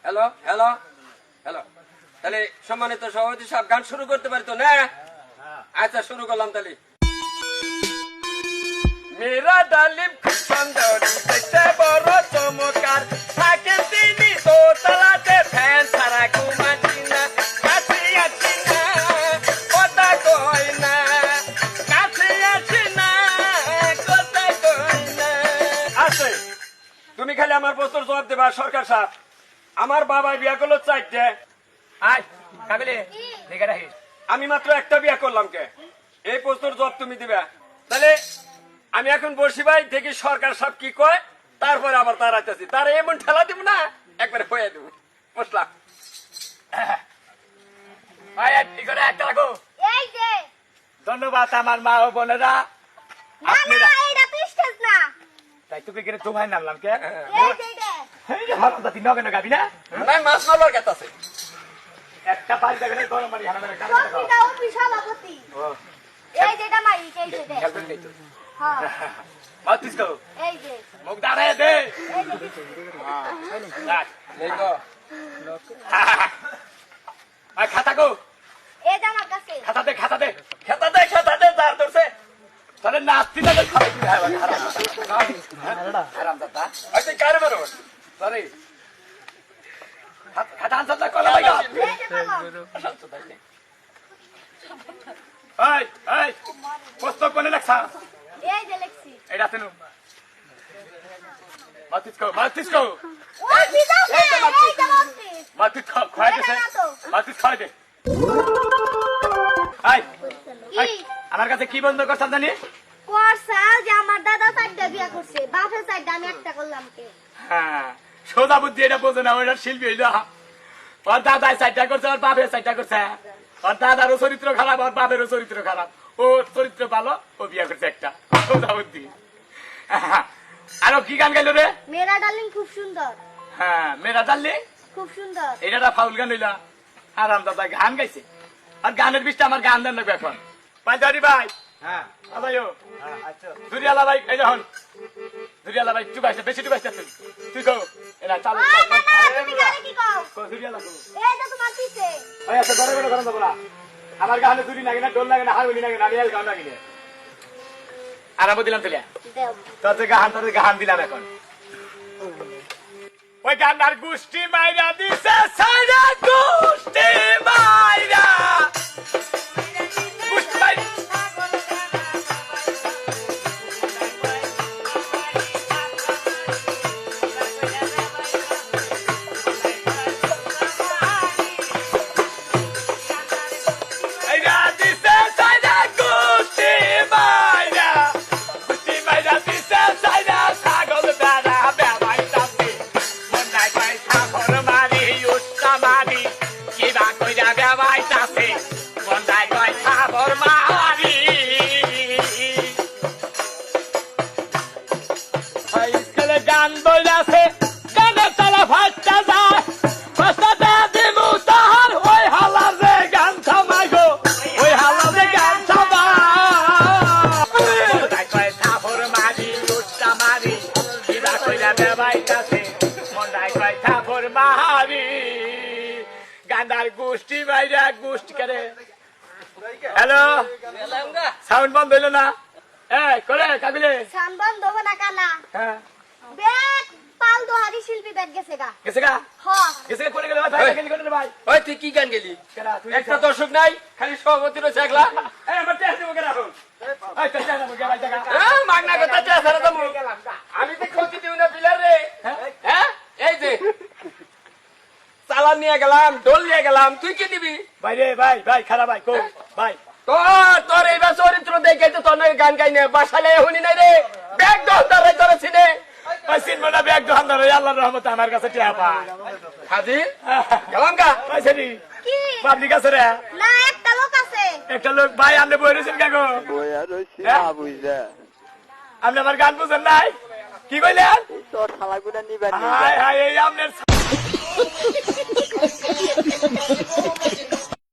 Hello hello hello, তাহলে সম্মানিত সভাপতি সাহেব গান শুরু করতে পারি তো না? আচ্ছা শুরু করলাম তাহলে। মেরা ডালিম খুব সুন্দরী, দেখতে বড় চমৎকার, থাকে তিনি দোতলাতে, ফ্যান ছাড়া ঘুমাচ্ছি না, কাছে আছি না কথা কই না, কাছে আছি না কথা কই না। আছে তুমি খালি আমার প্রশ্ন জবাব দেবা। সরকার সাহেব, আমার বাবা বিয়া করলো 4টে, আমি মাত্র একটা বিয়া করলাম কে? এই প্রশ্নের জবাব তুমি দিবা। তাহলে আমি এখন বসি ভাই, দেখি সরকার সব কি কয়, তারপরে আবার তার আইতেছি, তার এমন ঠেলা দিব না একবারে হয়ে দেবো। বসলাম। ধন্যবাদ আমার মা ও বোনেরা। তাই তুমি কেন তোমায় নামলাম কে? নগেন গাবি না মাছ মারবার কথা আছে। একটা পাঁচ টাকা গরম পানি মুখ দাঁড়ায় দে। খাতা গো, খাতাতে খাতাতে খেতাতে খেতাতে তার ধরছে। তাহলে নাস্তি না আরাম দাদা আচ্ছা কারে বেরো সরি খাতা আনসার না কলা ভাই। পুস্তক কোনে লেখা? এটা শুনু মাতিসকো মাতিসকো মাতিস খাওয়াই দিছে, মাতিস খাওয়াই দে। আমার কাছে কি বন্ধ করছেন জানি? আমার দাদা 4টা বিয়া করছে, বাপের 4টা, আমি একটা করলাম কে? হ্যাঁ, সোজা বুদ্ধি এটা বোঝে না, ওইটা শিল্পী হইল। ওর দাদা 4টা করছে, ওর বাপের 4টা করছে। ওর দাদারও চরিত্র খারাপ, ওর বাপেরও চরিত্র খারাপ। ও চরিত্র ভালো, ও বিয়া করছে একটা। সোজা বুদ্ধি। আরো কি গান গাইল রে? মেরা ডার্লিং খুব সুন্দর। হ্যাঁ, মেরা ডার্লিং খুব সুন্দর। এটা ফাউল গান হইলা। আরাম দাদা গান গাইছে, আর গানের বিষটা আমার গান দেন লাগবে এখন। পাঞ্জাবি ভাই, হ্যাঁ ভাইও দুরিয়ালা ভাই, এই যখন দুরিয়ালা ভাই চুকাইছে, বেশি চুকাইছে তুই কো এরা চালু দুরিয়ালা কো এই আচ্ছা ঘরে ঘরে গরম বলা। আমার গানে দুরি লাগে না, ঢোল লাগে না, হারমোনি লাগে না, রিয়াল গান লাগে না। আরাম দিলাম তুলিয়া তোর গান দিলাম এখন। ওই গান্ডার গোষ্ঠী মাইরা দিছে, সাইরা গোষ্ঠী মাইরা গোষ্ঠী মাইরা গান্ডার গোষ্ঠী বাইরা গোষ্ঠী করে। হ্যালো, সাউন্ড বন্ধ হইল না? করে কাবিলে সাউন্ড বন্ধ হবে না কানা? হ্যাঁ, ব্যাগ পাল দোহারি শিল্পী ব্যাগ গেছে গা। গেছে গা? হ্যাঁ গেছে করে গেল ভাই, গেলি করে ভাই। ওই তুই কি গান গেলি? একটা দর্শক নাই, খালি সভাপতি রয়েছে একলা। এই আমার টেস্ট দেবো কেন এখন? এই তো টেস্ট দেবো কে ভাই জায়গা? মাগনা কথা চা সারা দাম। আমি তো ক্ষতি দিই না বিলার রে। হ্যাঁ এই যে চালান নিয়ে গেলাম, ঢোল নিয়ে গেলাম, তুই কি দিবি? ভাই রে ভাই, ভাই খারাপ ভাই, কো ভাই তোর এইবার চরিত্র দেখে তো তোর গান গাই নে, বাসালে শুনি নাই রে। ব্যাগ দোকানদার ধরেছি নে, চিনবো না ব্যাগ দোকানদার, আল্লাহর রহমতে আমার কাছে টিয়া পায়। হাজির গেলাম গা পাইছেনি কি? পাবলিক আছে রে? না, একটা লোক আছে। একটা লোক ভাই, আপনি বই রয়েছেন কাকো? আপনি আমার গান বুঝেন নাই? কি কইলেন? হায় হায়, এই আপনার